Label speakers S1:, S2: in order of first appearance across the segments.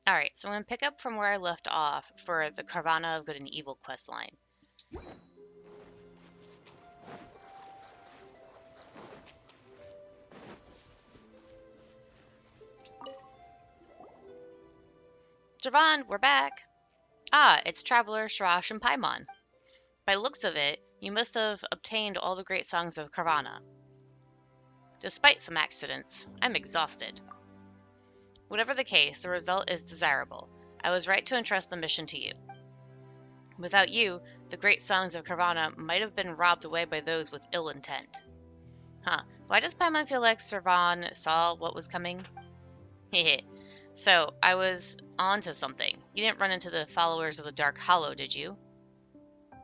S1: Alright, so I'm going to pick up from where I left off for the Khvarena of Good and Evil quest line. Javon, we're back! Ah, it's Traveler, Sharash, and Paimon. By looks of it, you must have obtained all the great songs of Khvarena. Despite some accidents, I'm exhausted. Whatever the case, the result is desirable. I was right to entrust the mission to you. Without you, the great songs of Khvarena might have been robbed away by those with ill intent. Huh, why does Paimon feel like Servan saw what was coming? Hehe. So, I was on to something. You didn't run into the followers of the Dark Hollow, did you?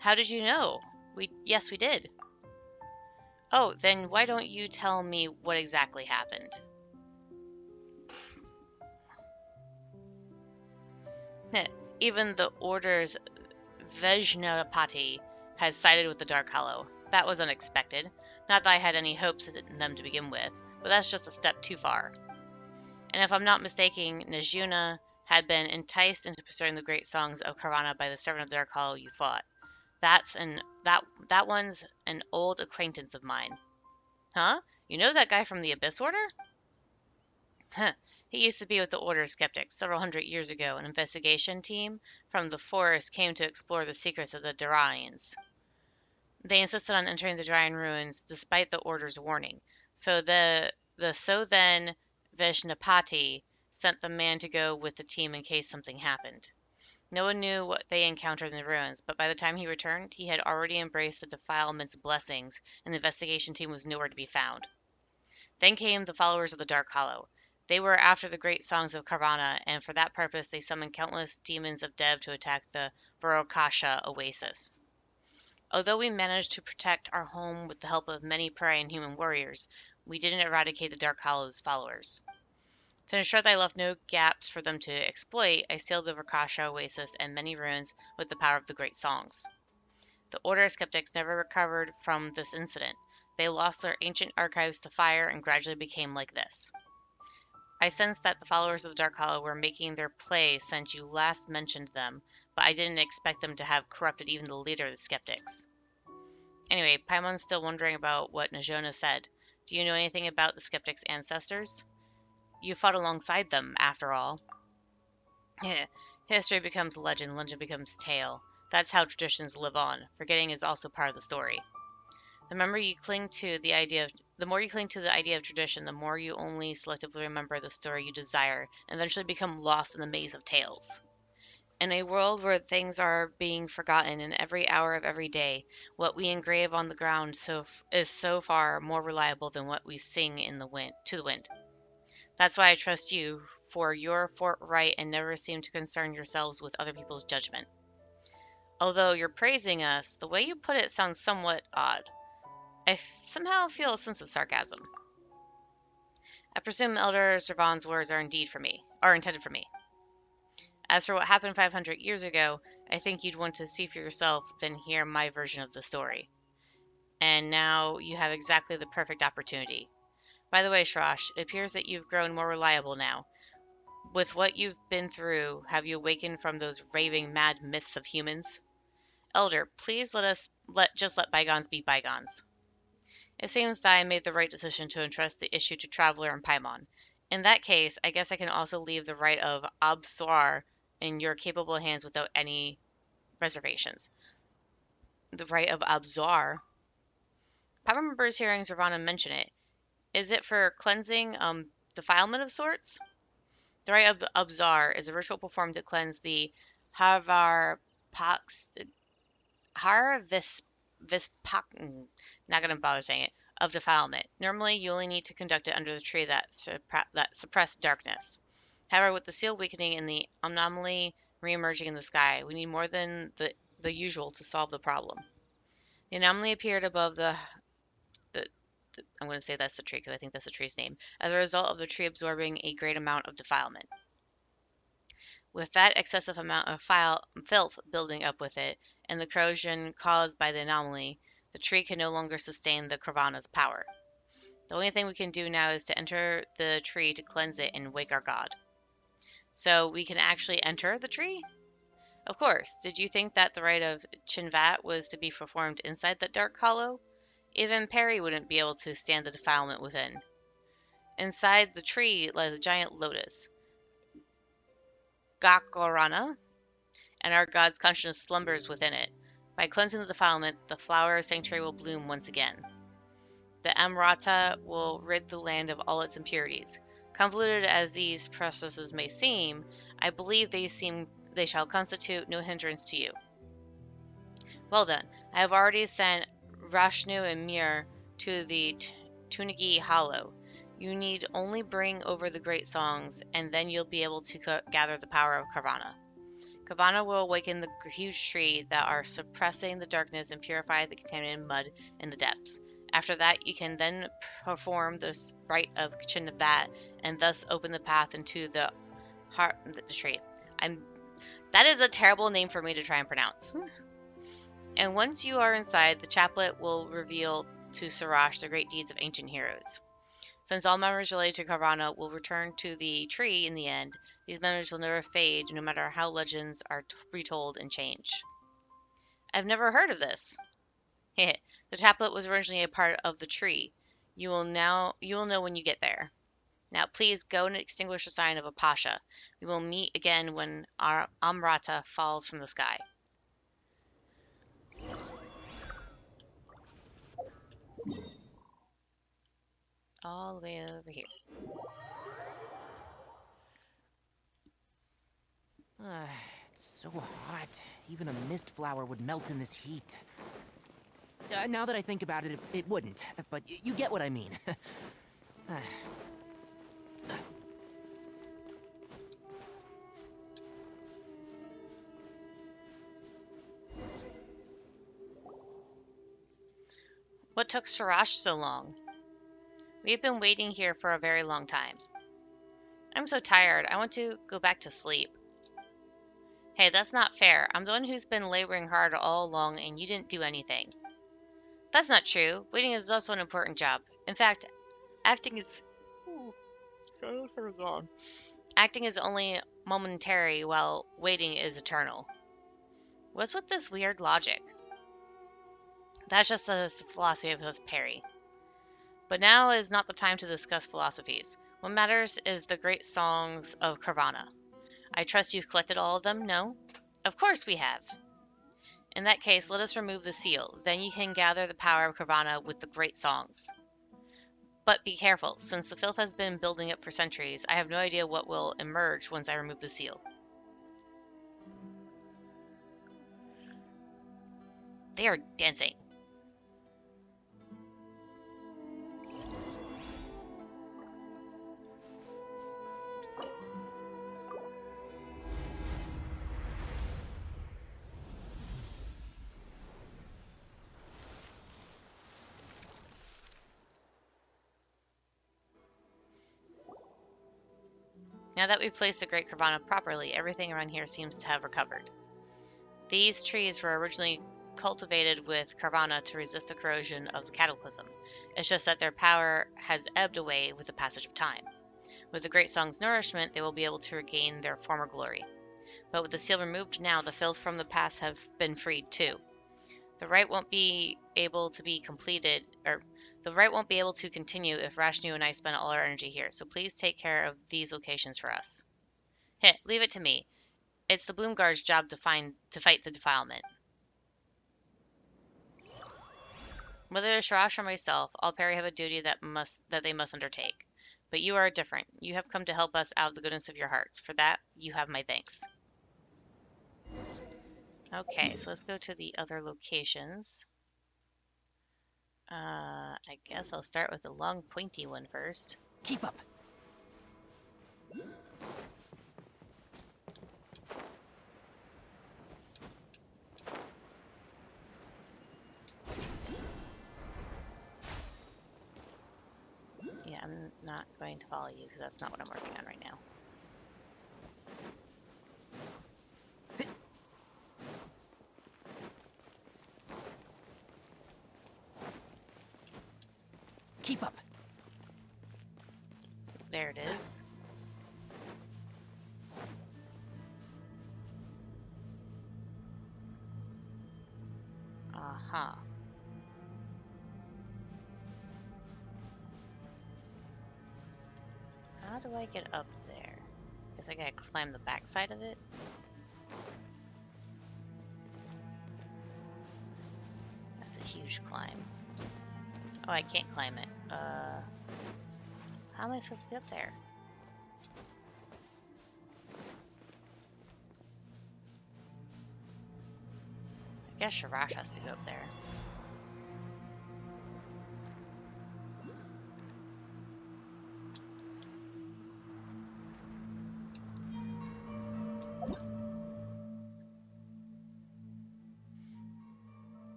S1: How did you know? Yes, we did. Oh, then why don't you tell me what exactly happened? Even the Order's Vejnapati has sided with the Dark Hollow. That was unexpected. Not that I had any hopes in them to begin with, but that's just a step too far. And if I'm not mistaken, Najuna had been enticed into pursuing the great songs of Khvarena by the servant of the Dark Hollow you fought. That one's an old acquaintance of mine. Huh? You know that guy from the Abyss Order? Huh. He used to be with the Order of Skeptics. Several hundred years ago, an investigation team from the forest came to explore the secrets of the Darians. They insisted on entering the Darian ruins despite the Order's warning. So then Vishnapati sent the man to go with the team in case something happened. No one knew what they encountered in the ruins, but by the time he returned, he had already embraced the defilement's blessings, and the investigation team was nowhere to be found. Then came the followers of the Dark Hollow. They were after the great songs of Khvarena, and for that purpose they summoned countless demons of Dev to attack the Varokasha oasis. Although we managed to protect our home with the help of many prairie and human warriors, we didn't eradicate the Dark Hollow's followers. To ensure that I left no gaps for them to exploit, I sealed the Varokasha oasis and many ruins with the power of the great songs. The Order of Skeptics never recovered from this incident. They lost their ancient archives to fire and gradually became like this. I sensed that the followers of the Dark Hollow were making their play since you last mentioned them, but I didn't expect them to have corrupted even the leader of the Skeptics. Anyway, Paimon's still wondering about what Najona said. Do you know anything about the Skeptics' ancestors? You fought alongside them, after all. History becomes legend, legend becomes tale. That's how traditions live on. Forgetting is also part of the story. The more you cling to the idea of tradition, the more you only selectively remember the story you desire, and eventually become lost in the maze of tales. In a world where things are being forgotten in every hour of every day, what we engrave on the ground is so far more reliable than what we sing in the wind to the wind. That's why I trust you, for you're forthright and never seem to concern yourselves with other people's judgment. Although you're praising us, the way you put it sounds somewhat odd. I somehow feel a sense of sarcasm. I presume Elder Servan's words are intended for me. As for what happened 500 years ago, I think you'd want to see for yourself than hear my version of the story. And now you have exactly the perfect opportunity. By the way, Shrash, it appears that you've grown more reliable now. With what you've been through, have you awakened from those raving mad myths of humans? Elder, please let bygones be bygones. It seems that I made the right decision to entrust the issue to Traveler and Paimon. In that case, I guess I can also leave the right of Abswar in your capable hands without any reservations. The right of Abswar? Paimon remembers hearing Zervana mention it. Is it for cleansing, defilement of sorts? The right of Abzar is a ritual performed to cleanse the Harvar Pax Vispak, not going to bother saying it, of defilement. Normally, you only need to conduct it under the tree that suppressed darkness. However, with the seal weakening and the anomaly re-emerging in the sky, we need more than the usual to solve the problem. The anomaly appeared above the I'm going to say that's the tree because I think that's the tree's name, as a result of the tree absorbing a great amount of defilement. With that excessive amount of filth building up with it, and the corrosion caused by the anomaly, the tree can no longer sustain the Khvarana's power. The only thing we can do now is to enter the tree to cleanse it and wake our god. So we can actually enter the tree? Of course. Did you think that the rite of Chinvat was to be performed inside that dark hollow? Even Perry wouldn't be able to stand the defilement within. Inside the tree lies a giant lotus, Khvarena, and our god's consciousness slumbers within it. By cleansing the defilement, the flower sanctuary will bloom once again. The Amrata will rid the land of all its impurities. Convoluted as these processes may seem, I believe they shall constitute no hindrance to you. Well done. I have already sent Rashnu and Mir to the Tunagi Hollow. You need only bring over the great songs, and then you'll be able to gather the power of Khvarena. Khvarena will awaken the huge tree that are suppressing the darkness and purify the contaminated mud in the depths. After that, you can then perform this rite of Chinnavat and thus open the path into the heart the tree. That is a terrible name for me to try and pronounce. And once you are inside, the chaplet will reveal to Sarash the great deeds of ancient heroes. Since all memories related to Khvarena will return to the tree in the end, these memories will never fade, no matter how legends are retold and changed. I've never heard of this. The chaplet was originally a part of the tree. You will know when you get there. Now, please go and extinguish the sign of a pasha. We will meet again when our Amrata falls from the sky. All the way over here.
S2: It's so hot. Even a mist flower would melt in this heat. Now that I think about it, it wouldn't. But you get what I mean.
S1: What took Sarash so long? We've been waiting here for a very long time. I'm so tired. I want to go back to sleep. Hey, that's not fair. I'm the one who's been laboring hard all along, and you didn't do anything. That's not true. Waiting is also an important job. In fact, acting is... Acting is only momentary, while waiting is eternal. What's with this weird logic? That's just a philosophy of us, Perry. But now is not the time to discuss philosophies. What matters is the great songs of Khvarena. I trust you've collected all of them, no? Of course we have. In that case, let us remove the seal. Then you can gather the power of Khvarena with the great songs. But be careful, since the filth has been building up for centuries, I have no idea what will emerge once I remove the seal. They are dancing. Now that we've placed the Great Khvarena properly, everything around here seems to have recovered. These trees were originally cultivated with Khvarena to resist the corrosion of the cataclysm. It's just that their power has ebbed away with the passage of time. With the Great Song's nourishment, they will be able to regain their former glory. But with the seal removed now, the filth from the past have been freed too. The rite won't be able to be completed, or the rite won't be able to continue if Rashnu and I spend all our energy here, so please take care of these locations for us. Leave it to me. It's the Bloomguard's job to fight the defilement. Whether it's Sharash or myself, all Perry have a duty that they must undertake. But you are different. You have come to help us out of the goodness of your hearts. For that, you have my thanks. Okay, so let's go to the other locations. I guess I'll start with the long, pointy one first.
S2: Keep up.
S1: Yeah, I'm not going to follow you because that's not what I'm working on right now.
S2: Keep up.
S1: There it is. Uh-huh. How do I get up there? Guess I gotta climb the backside of it? That's a huge climb. Oh, I can't climb it. How am I supposed to get up there? I guess Sharash has to go up there.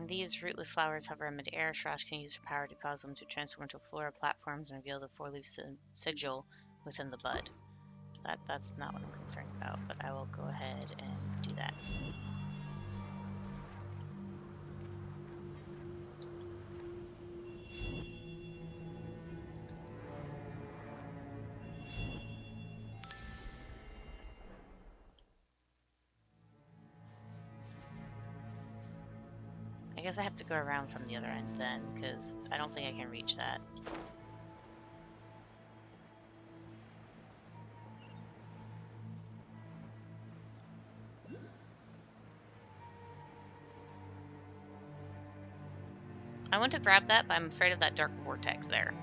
S1: These rootless flowers hover in mid-air. Sharash can use her power to cause them to transform into flora platforms and reveal the four-leaf sigil within the bud. That's not what I'm concerned about, but I will go ahead and do that. I guess I have to go around from the other end then, because I don't think I can reach that. I want to grab that, but I'm afraid of that dark vortex there.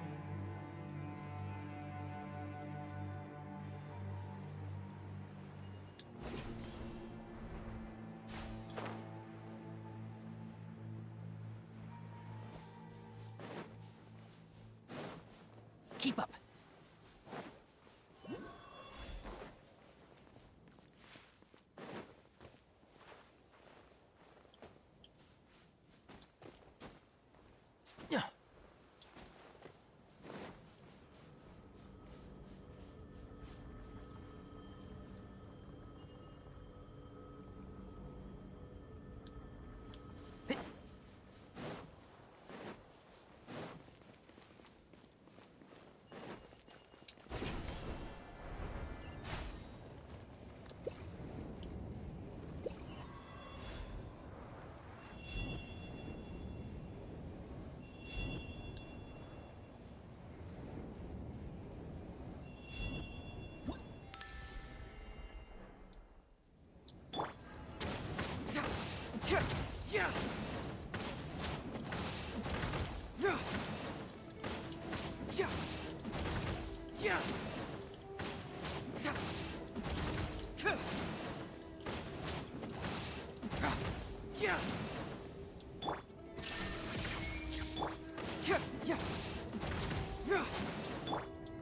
S2: Keep up. Yeah.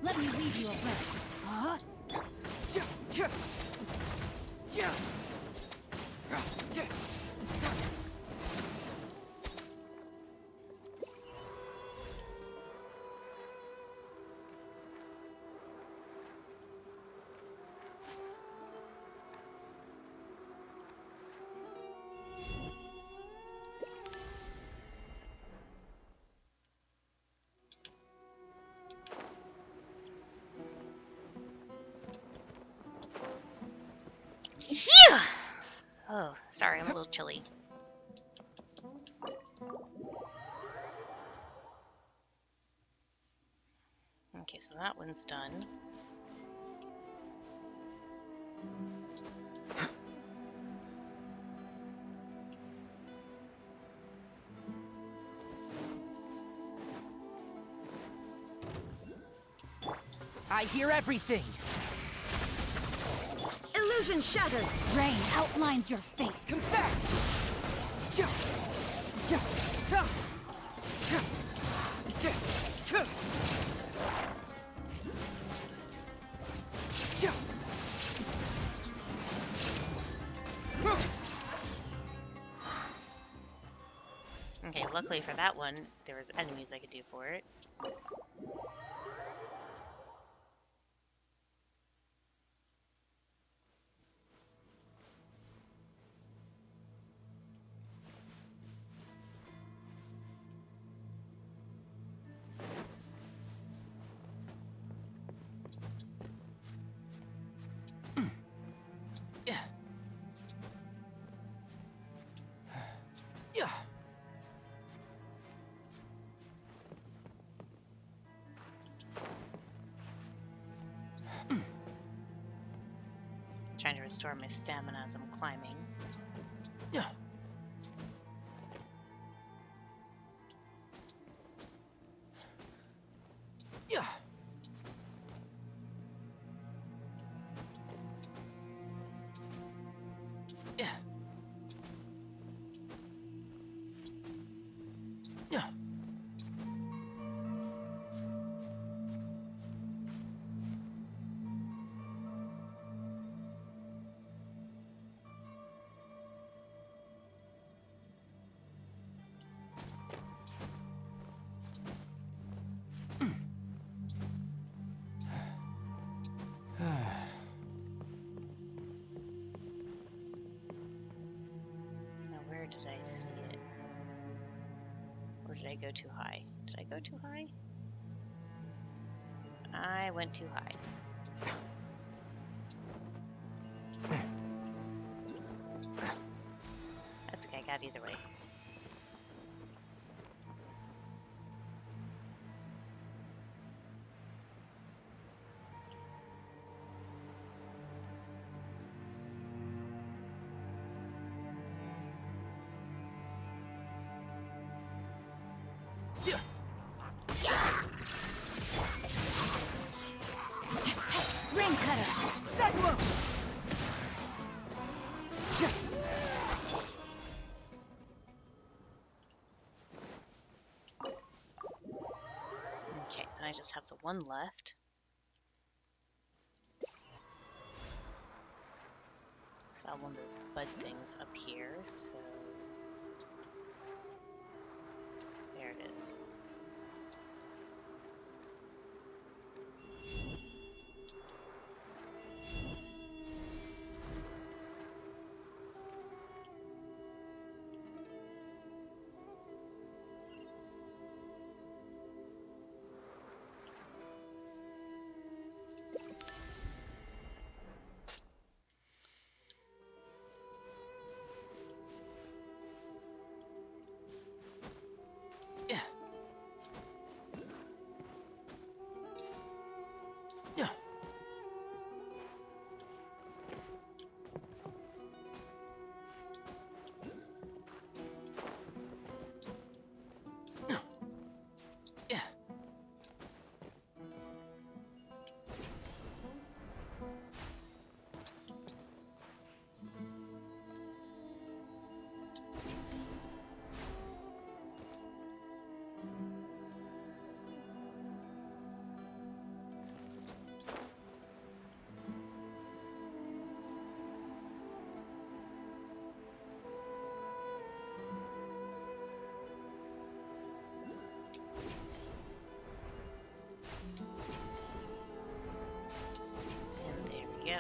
S3: Let me read you a verse. Huh?
S1: Yeah! Oh, sorry, I'm a little chilly. Okay, so that one's done.
S2: I hear everything.
S3: Illusion shattered. Rain outlines your fate.
S2: Confess.
S1: Okay, luckily for that one, there was enemies I could do for it.
S2: Yeah.
S1: Trying to restore my stamina as I'm climbing.
S2: Yeah. Yeah. Yeah. Yeah.
S1: Now, where did I see it? Or did I go too high? Did I go too high? I went too high. That's okay, I got either way.
S3: Ring cutter.
S2: Cyclone!
S1: Okay, and I just have the one left. Saw one of those bud things up here, so there it is.
S2: Yeah. Yeah. Yeah.
S1: And there we go.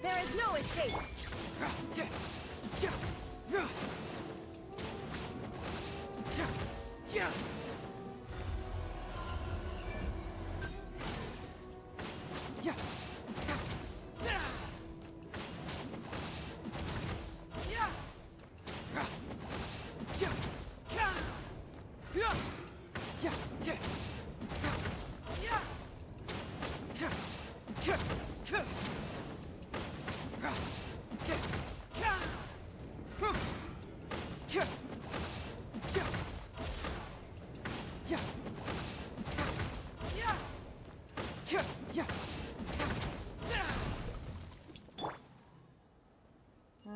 S3: There is no escape.
S2: Yeah. Yeah.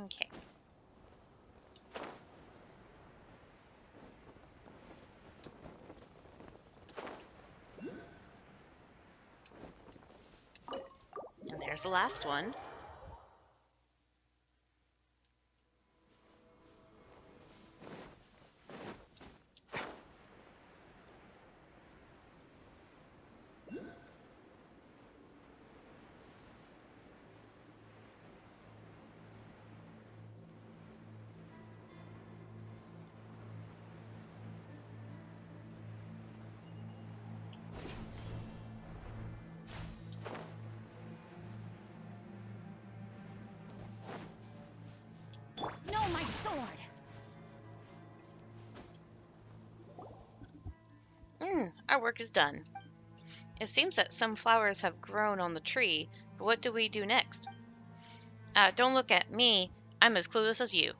S1: Okay. And there's the last one. our work is done. It seems that some flowers have grown on the tree, but what do we do next? Don't look at me. I'm as clueless as you.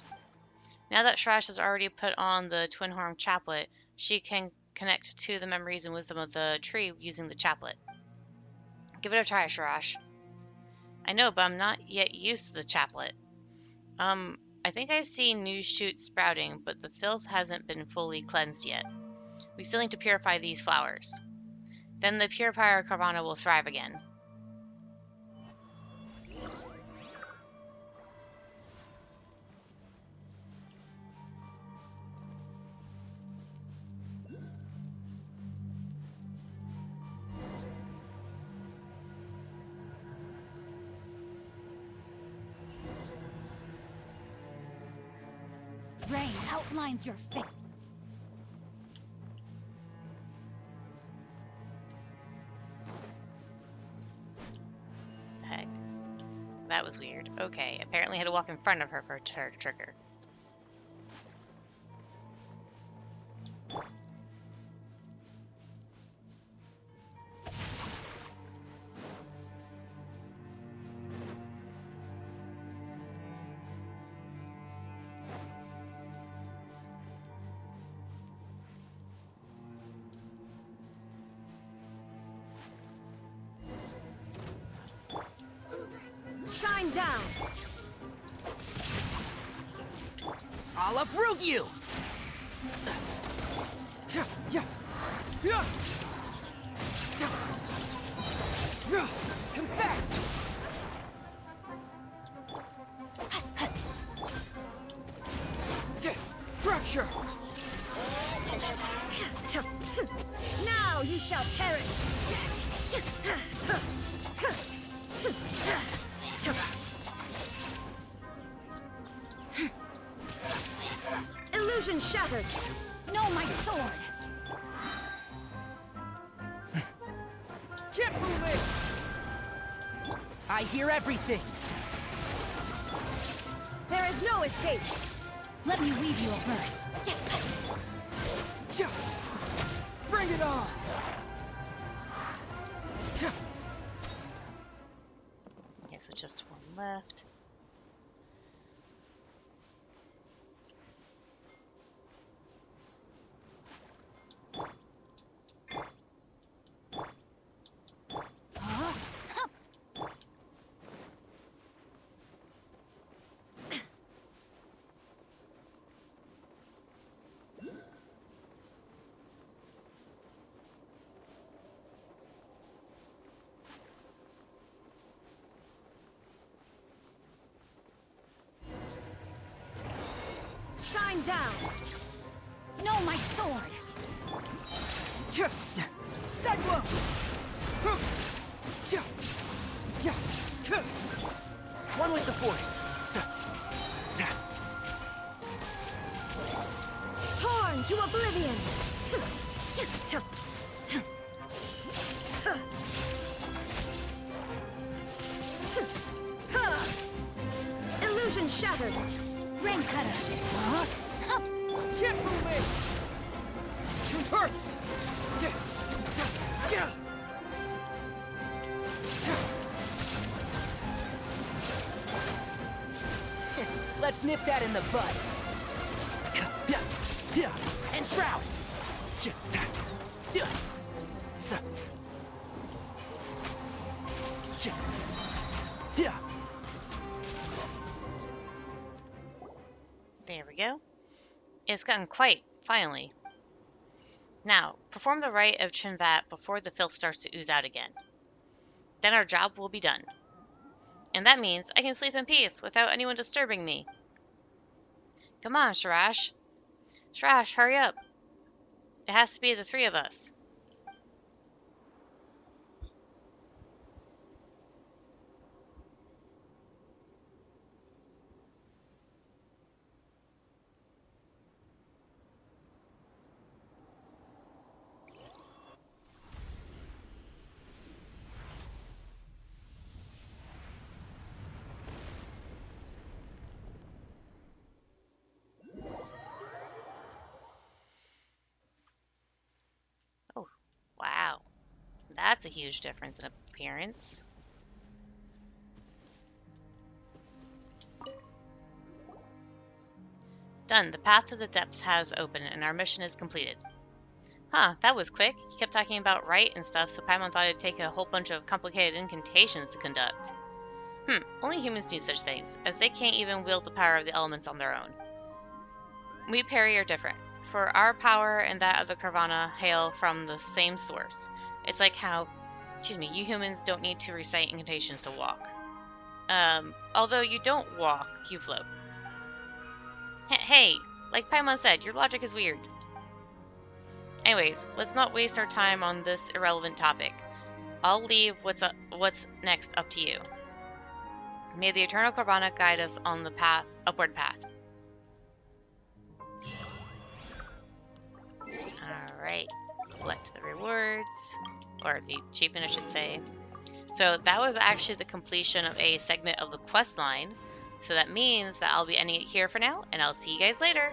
S1: Now that Shrash has already put on the twin horn chaplet, she can connect to the memories and wisdom of the tree using the chaplet. Give it a try, Shrash. I know, but I'm not yet used to the chaplet. I think I see new shoots sprouting, but the filth hasn't been fully cleansed yet. We still need to purify these flowers. Then the purifier Khvarena will thrive again.
S3: Rain outlines your fate.
S1: The heck? That was weird. Okay, apparently I had to walk in front of her for her to trigger.
S3: Shine down.
S2: I'll uproot you! Confess! Fracture!
S3: Now you shall perish. Illusion shattered. No, my sword.
S2: Can't move it! I hear everything!
S3: There is no escape. Let me weave you a verse.
S2: Bring it on!
S1: Okay, so just one left.
S3: Shine down. No, my sword.
S2: Cyclone! One with the force.
S3: Torn to oblivion. Illusion shattered. Rain cutter.
S2: Can't move it! It hurts! Let's nip that in the bud. And shroud.
S1: There we go. It's gotten quite, finally. Now, perform the rite of Chinvat before the filth starts to ooze out again. Then our job will be done. And that means I can sleep in peace without anyone disturbing me. Come on, Shrash. Shrash, hurry up. It has to be the three of us. Oh, that's a huge difference in appearance. Done. The path to the depths has opened, and our mission is completed. Huh, that was quick. You kept talking about right and stuff, so Paimon thought it'd take a whole bunch of complicated incantations to conduct. Only humans do such things, as they can't even wield the power of the elements on their own. We Peri are different, for our power and that of the Khvarena hail from the same source. It's like how, you humans don't need to recite incantations to walk. Although you don't walk, you float. Hey, like Paimon said, your logic is weird. Anyways, let's not waste our time on this irrelevant topic. I'll leave what's next up to you. May the eternal Khvarena guide us on the upward path. Alright, collect the rewards, or the achievement I should say. So that was actually the completion of a segment of the quest line. So that means that I'll be ending it here for now, and I'll see you guys later.